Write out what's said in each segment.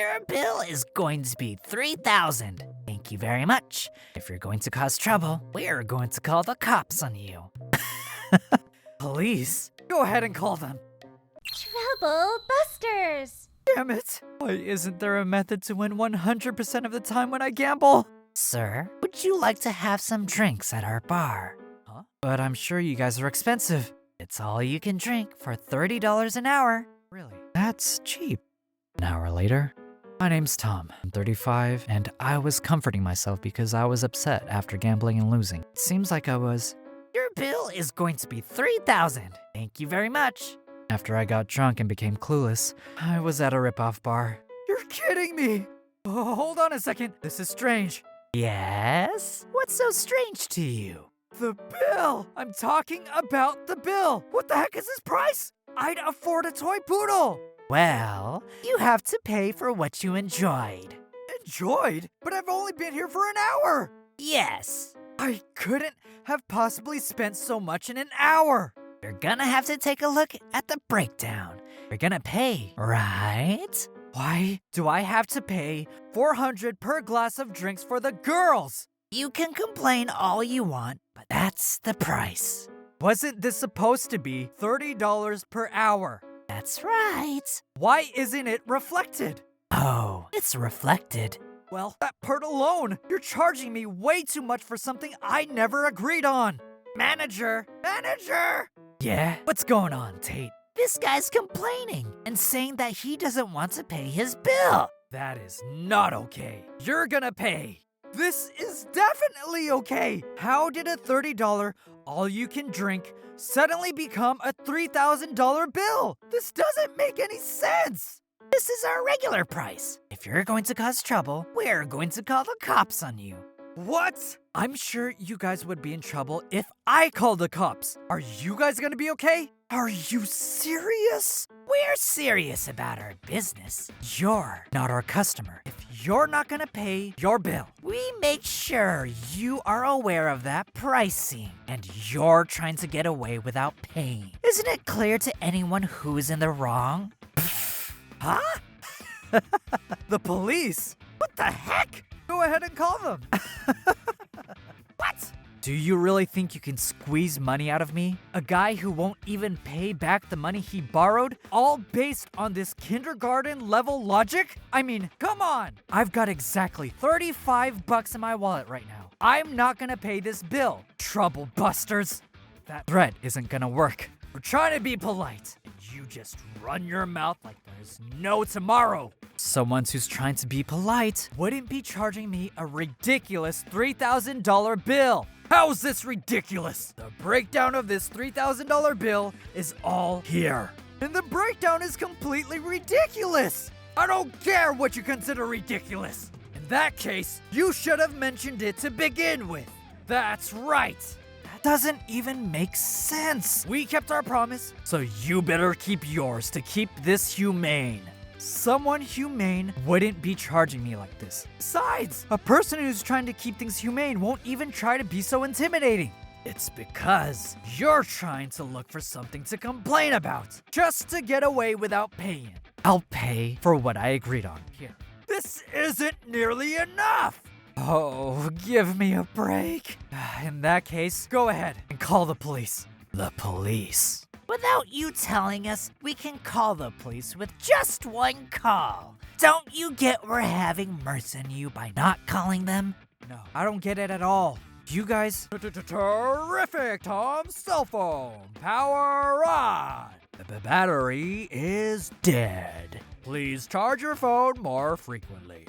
Your bill is going to be $3,000. Thank you very much. If you're going to cause trouble, we're going to call the cops on you. Police? Go ahead and call them. Trouble Busters! Damn it! Why isn't there a method to win 100% of the time when I gamble? Sir, would you like to have some drinks at our bar? Huh? But I'm sure you guys are expensive. It's all you can drink for $30 an hour. Really? That's cheap. An hour later, my name's Tom. I'm 35, and I was comforting myself because I was upset after gambling and losing. It seems like I was. Your bill is going to be $3,000. Thank you very much. After I got drunk and became clueless, I was at a rip-off bar. You're kidding me! Oh, hold on a second. This is strange. Yes? What's so strange to you? The bill! I'm talking about the bill! What the heck is this price? I'd afford a toy poodle! Well, you have to pay for what you enjoyed. Enjoyed? But I've only been here for an hour! Yes. I couldn't have possibly spent so much in an hour. You're gonna have to take a look at the breakdown. You're gonna pay, right? Why do I have to pay $400 per glass of drinks for the girls? You can complain all you want, but that's the price. Wasn't this supposed to be $30 per hour? That's right. Why isn't it reflected? Oh, it's reflected. Well, that part alone, you're charging me way too much for something I never agreed on. Manager! Manager! Yeah? What's going on, Tate? This guy's complaining and saying that he doesn't want to pay his bill. That is not okay. You're gonna pay. This is definitely okay. How did a $30 all-you-can-drink suddenly become a $3,000 bill? This doesn't make any sense. This is our regular price. If you're going to cause trouble, we're going to call the cops on you. What? I'm sure you guys would be in trouble if I called the cops. Are you guys gonna be okay? Are you serious? We're serious about our business. You're not our customer. If you're not gonna pay your bill, we make sure you are aware of that pricing. And you're trying to get away without paying. Isn't it clear to anyone who's in the wrong? Huh? The police? What the heck? Go ahead and call them. What? Do you really think you can squeeze money out of me? A guy who won't even pay back the money he borrowed? All based on this kindergarten level logic? I mean, come on. I've got exactly $35 in my wallet right now. I'm not gonna pay this bill. Trouble busters. That threat isn't gonna work. We're trying to be polite. And you just run your mouth like there's no tomorrow. Someone who's trying to be polite wouldn't be charging me a ridiculous $3,000 bill. How's this ridiculous? The breakdown of this $3,000 bill is all here. And the breakdown is completely ridiculous. I don't care what you consider ridiculous. In that case, you should have mentioned it to begin with. That's right. That doesn't even make sense. We kept our promise, so you better keep yours to keep this humane. Someone humane wouldn't be charging me like this. Besides, a person who's trying to keep things humane won't even try to be so intimidating. It's because you're trying to look for something to complain about, just to get away without paying. I'll pay for what I agreed on. Here. This isn't nearly enough. Oh, give me a break. In that case, go ahead and call the police. The police. Without you telling us, we can call the police with just one call. Don't you get we're having mercy on you by not calling them? No, I don't get it at all. You guys... Terrific, Tom's cell phone. Power on. The battery is dead. Please charge your phone more frequently.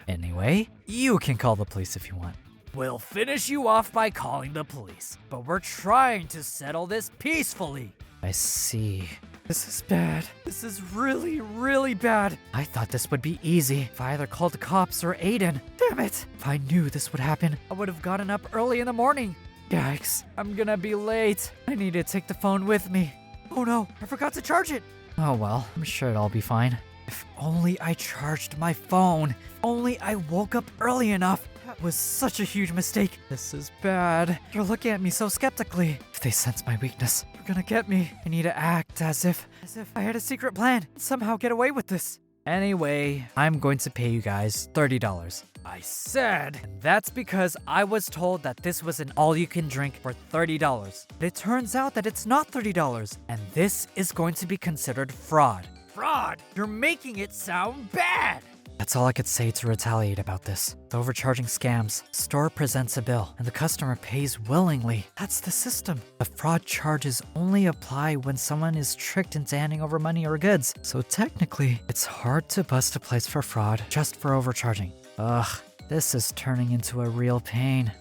Anyway, you can call the police if you want. We'll finish you off by calling the police, but we're trying to settle this peacefully. I see. This is bad. This is really, really bad. I thought this would be easy if I either called the cops or Aiden. Damn it. If I knew this would happen, I would have gotten up early in the morning. Yikes. I'm gonna be late. I need to take the phone with me. Oh no, I forgot to charge it. Oh well, I'm sure it'll be fine. If only I charged my phone. If only I woke up early enough. That was such a huge mistake. This is bad. They're looking at me so skeptically. If they sense my weakness, they're gonna get me. I need to act as if I had a secret plan. Somehow get away with this. Anyway, I'm going to pay you guys $30. I said, and that's because I was told that this was an all-you-can-drink for $30. But it turns out that it's not $30, and this is going to be considered fraud. Fraud? You're making it sound bad! That's all I could say to retaliate about this. The overcharging scams. Store presents a bill, and the customer pays willingly. That's the system. The fraud charges only apply when someone is tricked into handing over money or goods. So technically, it's hard to bust a place for fraud just for overcharging. Ugh, this is turning into a real pain.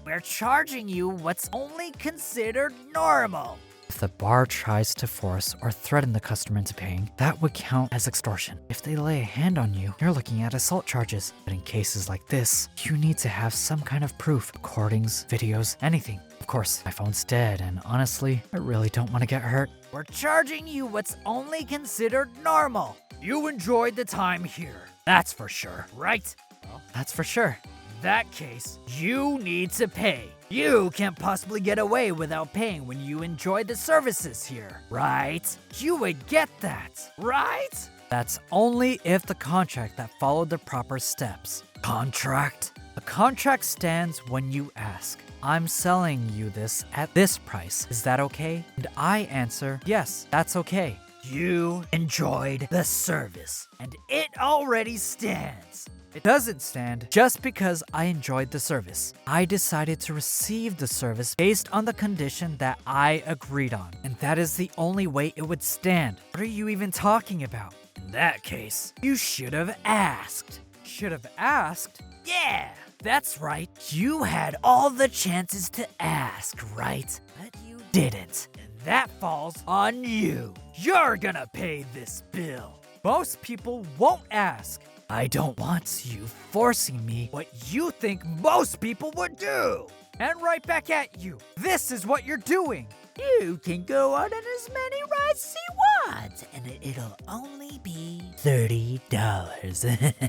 We're charging you what's only considered normal. If the bar tries to force or threaten the customer into paying, that would count as extortion. If they lay a hand on you, you're looking at assault charges. But in cases like this, you need to have some kind of proof. Recordings, videos, anything. Of course, my phone's dead, and honestly, I really don't want to get hurt. We're charging you what's only considered normal. You enjoyed the time here. That's for sure, right? Well, that's for sure. In that case, you need to pay. You can't possibly get away without paying when you enjoy the services here, right? You would get that, right? That's only if the contract that followed the proper steps. Contract? A contract stands when you ask, I'm selling you this at this price. Is that okay? And I answer, yes, that's okay. You enjoyed the service, and it already stands. It doesn't stand just because I enjoyed the service. I decided to receive the service based on the condition that I agreed on, and that is the only way it would stand. What are you even talking about? In that case, you should have asked. Should have asked? Yeah, that's right. You had all the chances to ask, right? But you didn't. And that falls on you. You're gonna pay this bill. Most people won't ask. I don't want you forcing me what you think most people would do. And right back at you. This is what you're doing. You can go on as many rides as you want, and it'll only be $30.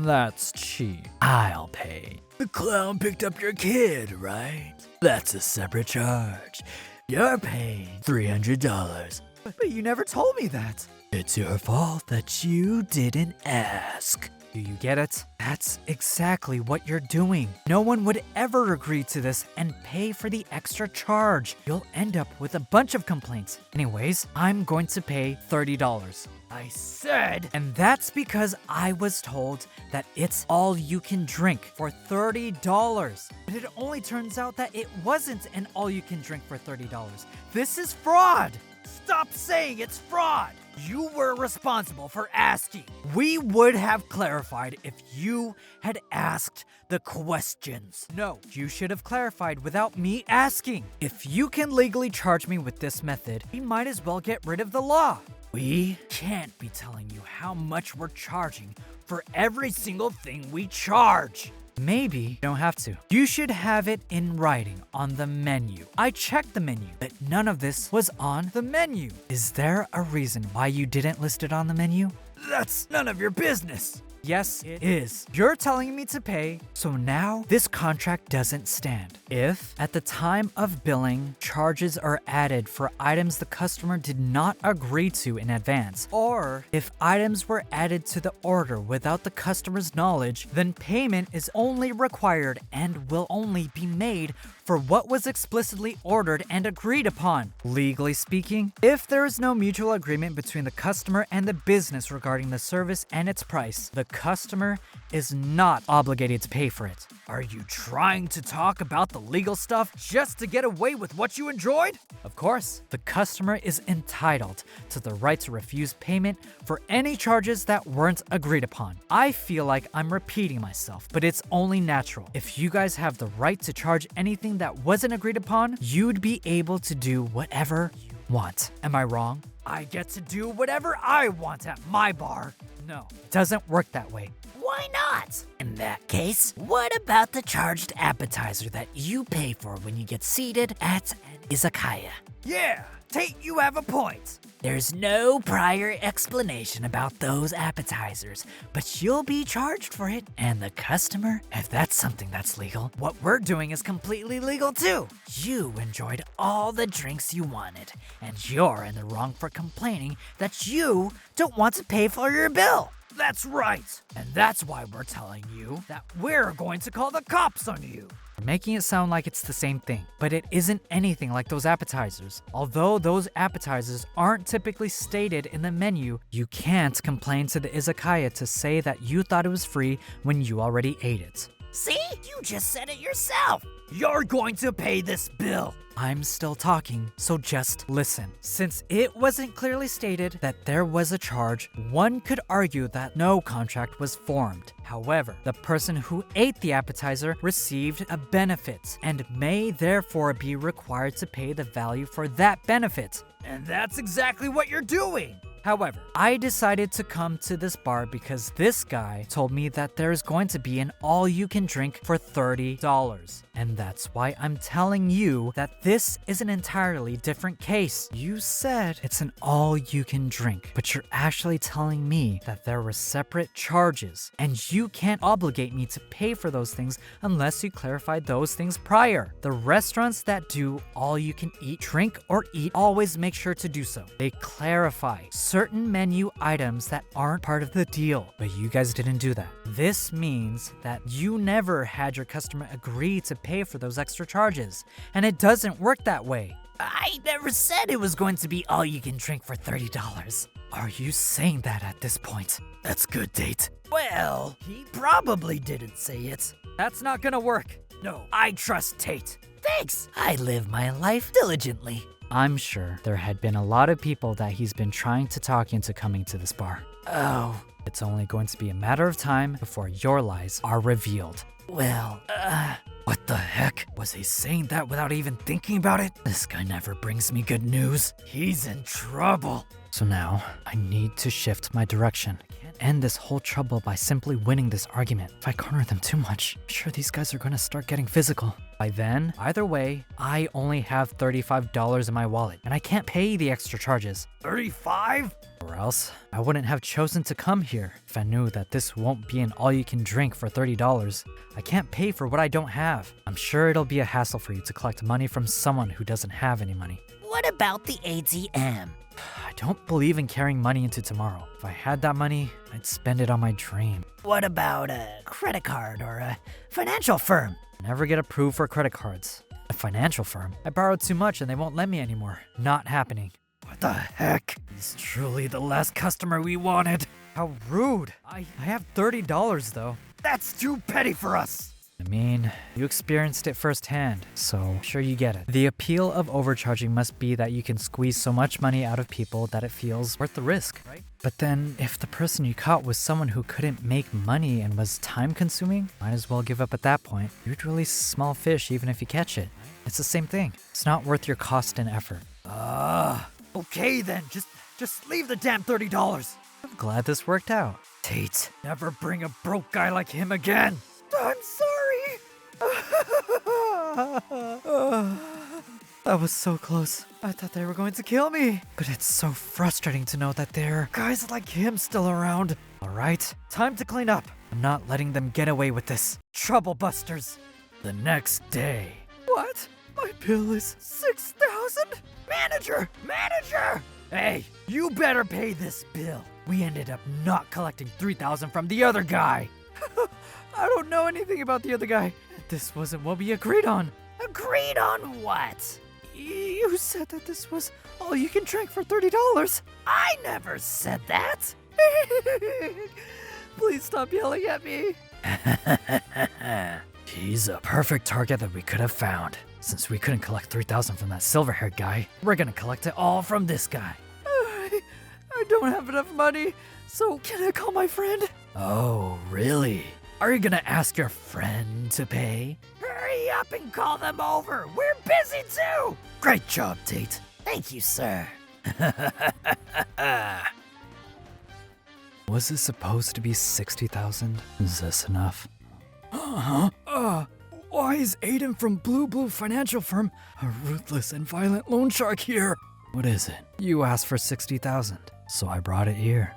That's cheap. I'll pay. The clown picked up your kid, right? That's a separate charge. You're paying $300. But you never told me that. It's your fault that you didn't ask. Do you get it? That's exactly what you're doing. No one would ever agree to this and pay for the extra charge. You'll end up with a bunch of complaints. Anyways, I'm going to pay $30. I said, and that's because I was told that it's all you can drink for $30. But it only turns out that it wasn't an all you can drink for $30. This is fraud. Stop saying it's fraud. You were responsible for asking. We would have clarified if you had asked the questions. No, you should have clarified without me asking. If you can legally charge me with this method, we might as well get rid of the law. We can't be telling you how much we're charging for every single thing we charge. Maybe you don't have to. You should have it in writing on the menu. I checked the menu, but none of this was on the menu. Is there a reason why you didn't list it on the menu? That's none of your business. Yes, it is. You're telling me to pay, so now this contract doesn't stand. If, at the time of billing, charges are added for items the customer did not agree to in advance, or if items were added to the order without the customer's knowledge, then payment is only required and will only be made for what was explicitly ordered and agreed upon. Legally speaking, if there is no mutual agreement between the customer and the business regarding the service and its price, the customer is not obligated to pay for it. Are you trying to talk about the legal stuff just to get away with what you enjoyed? Of course, the customer is entitled to the right to refuse payment for any charges that weren't agreed upon. I feel like I'm repeating myself, but it's only natural. If you guys have the right to charge anything that wasn't agreed upon, you'd be able to do whatever you want. Am I wrong? I get to do whatever I want at my bar. No, it doesn't work that way. Why not? In that case, what about the charged appetizer that you pay for when you get seated at an izakaya? Yeah, Tate, you have a point. There's no prior explanation about those appetizers, but you'll be charged for it. And the customer, if that's something that's legal, what we're doing is completely legal too. You enjoyed all the drinks you wanted, and you're in the wrong for complaining that you don't want to pay for your bill. That's right. And that's why we're telling you that we're going to call the cops on you. We're making it sound like it's the same thing, but it isn't anything like those appetizers. Although those appetizers aren't typically stated in the menu, you can't complain to the izakaya to say that you thought it was free when you already ate it. See? You just said it yourself. You're going to pay this bill. I'm still talking, so just listen. Since it wasn't clearly stated that there was a charge, one could argue that no contract was formed. However, the person who ate the appetizer received a benefit and may therefore be required to pay the value for that benefit. And that's exactly what you're doing. However, I decided to come to this bar because this guy told me that there's going to be an all-you-can-drink for $30. And that's why I'm telling you that this is an entirely different case. You said it's an all-you-can-drink, but you're actually telling me that there were separate charges, and you can't obligate me to pay for those things unless you clarified those things prior. The restaurants that do all-you-can-eat drink or eat always make sure to do so. They clarify certain menu items that aren't part of the deal, but you guys didn't do that. This means that you never had your customer agree to pay for those extra charges, and it doesn't work that way. I never said it was going to be all you can drink for $30. Are you saying that at this point? That's good, Tate. Well, he probably didn't say it. That's not gonna work. No, I trust Tate. Thanks. I live my life diligently. I'm sure there had been a lot of people that he's been trying to talk into coming to this bar. Oh, it's only going to be a matter of time before your lies are revealed. Well, what the heck? Was he saying that without even thinking about it? This guy never brings me good news. He's in trouble. So now, I need to shift my direction. I can't end this whole trouble by simply winning this argument. If I corner them too much, I'm sure these guys are gonna start getting physical. By then, either way, I only have $35 in my wallet, and I can't pay the extra charges. 35? Or else, I wouldn't have chosen to come here if I knew that this won't be an all-you-can-drink for $30. I can't pay for what I don't have. I'm sure it'll be a hassle for you to collect money from someone who doesn't have any money. What about the ATM? I don't believe in carrying money into tomorrow. If I had that money, I'd spend it on my dream. What about a credit card or a financial firm? I never get approved for credit cards. A financial firm? I borrowed too much and they won't lend me anymore. Not happening. What the heck? He's truly the last customer we wanted. How rude. I have $30 though. That's too petty for us. I mean, you experienced it firsthand, so sure you get it. The appeal of overcharging must be that you can squeeze so much money out of people that it feels worth the risk, right? But then, if the person you caught was someone who couldn't make money and was time-consuming, might as well give up at that point. You'd release small fish even if you catch it. It's the same thing. It's not worth your cost and effort. Okay then, just leave the damn $30. I'm glad this worked out. Tate, never bring a broke guy like him again. I'm sorry. That was so close. I thought they were going to kill me. But it's so frustrating to know that there are guys like him still around. All right, time to clean up. I'm not letting them get away with this. Trouble busters. The next day. What? My bill is $6,000? Manager! Hey, you better pay this bill. We ended up not collecting $3,000 from the other guy. I don't know anything about the other guy. This wasn't what we agreed on. Agreed on what? You said that this was all you can drink for $30. I never said that. Please stop yelling at me. He's a perfect target that we could have found. Since we couldn't collect $3,000 from that silver-haired guy, we're gonna collect it all from this guy. I don't have enough money, so can I call my friend? Oh, really? Are you gonna ask your friend to pay? Hurry up and call them over. We're busy too. Great job, Tate. Thank you, sir. Was it supposed to be 60,000? Is this enough? Why is Aiden from Blue Financial Firm a ruthless and violent loan shark here? What is it? You asked for 60,000, so I brought it here.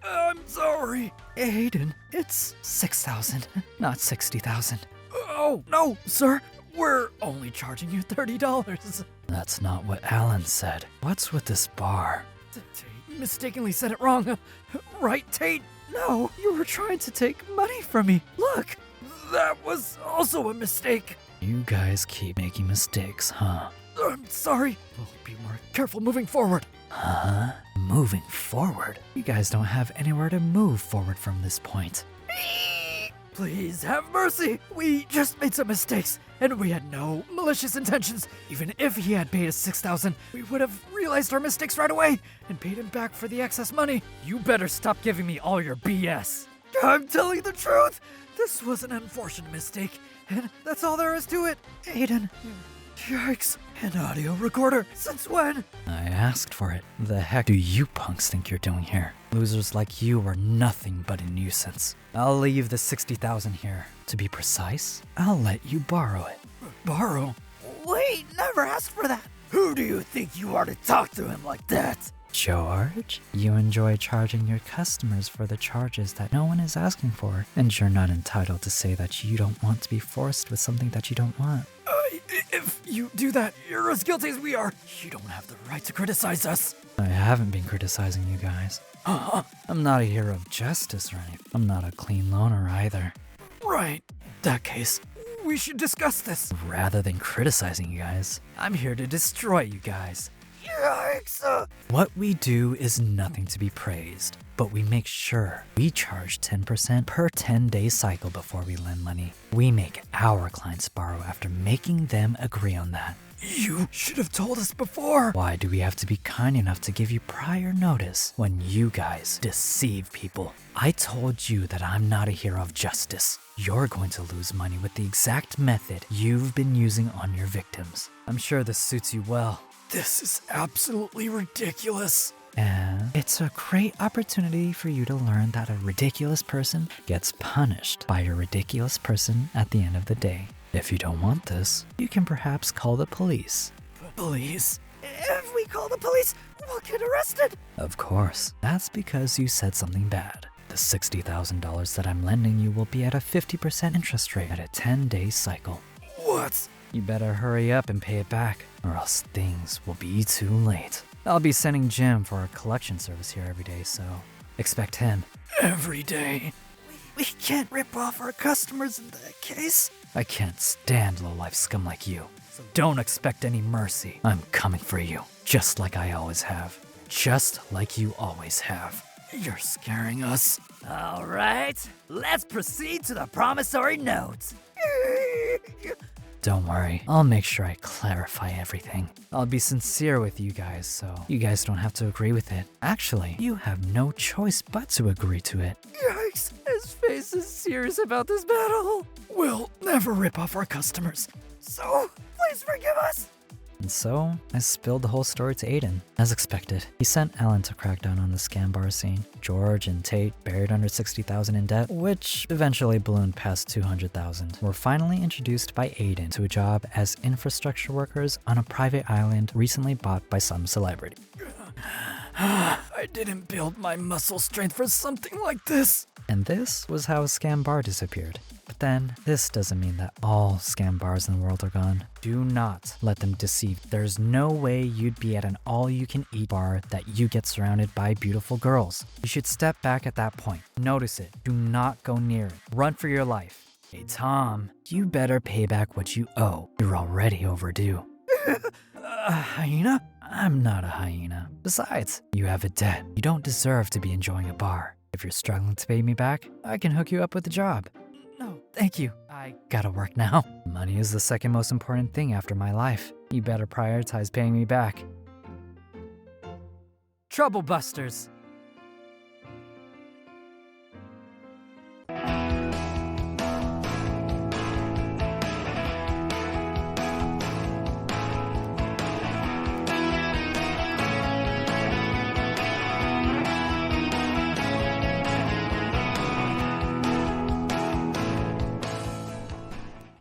I'm sorry. Aiden, it's 6,000, not 60,000. Oh, no, sir. We're only charging you $30. That's not what Alan said. What's with this bar? Tate mistakenly said it wrong. Right, Tate? No, you were trying to take money from me. Look, that was also a mistake. You guys keep making mistakes, huh? I'm sorry. We'll be more careful moving forward. Huh? Moving forward? You guys don't have anywhere to move forward from this point. Please have mercy. We just made some mistakes, and we had no malicious intentions. Even if he had paid us 6,000, we would have realized our mistakes right away and paid him back for the excess money. You better stop giving me all your BS. I'm telling the truth. This was an unfortunate mistake, and that's all there is to it. Aiden. Yikes. An audio recorder. Since when? I asked for it. The heck do you punks think you're doing here? Losers like you are nothing but a nuisance. I'll leave the 60,000 here. To be precise, I'll let you borrow it. Borrow? Wait, never asked for that. Who do you think you are to talk to him like that? George, you enjoy charging your customers for the charges that no one is asking for, and you're not entitled to say that you don't want to be forced with something that you don't want. If you do that, you're as guilty as we are. You don't have the right to criticize us. I haven't been criticizing you guys. I'm not a hero of justice or anything. I'm not a clean loner either. Right. In that case, we should discuss this. Rather than criticizing you guys, I'm here to destroy you guys. Yikes! What we do is nothing to be praised, but we make sure we charge 10% per 10-day cycle before we lend money. We make our clients borrow after making them agree on that. You should have told us before. Why do we have to be kind enough to give you prior notice when you guys deceive people? I told you that I'm not a hero of justice. You're going to lose money with the exact method you've been using on your victims. I'm sure this suits you well. This is absolutely ridiculous. And it's a great opportunity for you to learn that a ridiculous person gets punished by a ridiculous person at the end of the day. If you don't want this, you can perhaps call the police. Police? If we call the police, we'll get arrested. Of course. That's because you said something bad. The $60,000 that I'm lending you will be at a 50% interest rate at a 10-day cycle. What? You better hurry up and pay it back, or else things will be too late. I'll be sending Jim for a collection service here every day, so expect him. Every day? We can't rip off our customers in that case. I can't stand low-life scum like you, so don't expect any mercy. I'm coming for you, just like I always have. Just like you always have. You're scaring us. All right, let's proceed to the promissory note. Don't worry, I'll make sure I clarify everything. I'll be sincere with you guys, so you guys don't have to agree with it. Actually, you have no choice but to agree to it. Yikes, his face is serious about this battle. We'll never rip off our customers, so please forgive us. And so, I spilled the whole story to Aiden. As expected, he sent Alan to crack down on the scam bar scene. George and Tate, buried under $60,000 in debt, which eventually ballooned past $200,000, were finally introduced by Aiden to a job as infrastructure workers on a private island recently bought by some celebrity. I didn't build my muscle strength for something like this. And this was how a scam bar disappeared. But then, this doesn't mean that all scam bars in the world are gone. Do not let them deceive. There's no way you'd be at an all-you-can-eat bar that you get surrounded by beautiful girls. You should step back at that point. Notice it. Do not go near it. Run for your life. Hey, Tom, you better pay back what you owe. You're already overdue. A hyena? I'm not a hyena. Besides, you have a debt. You don't deserve to be enjoying a bar. If you're struggling to pay me back, I can hook you up with a job. No, thank you. I gotta work now. Money is the second most important thing after my life. You better prioritize paying me back. Trouble Busters.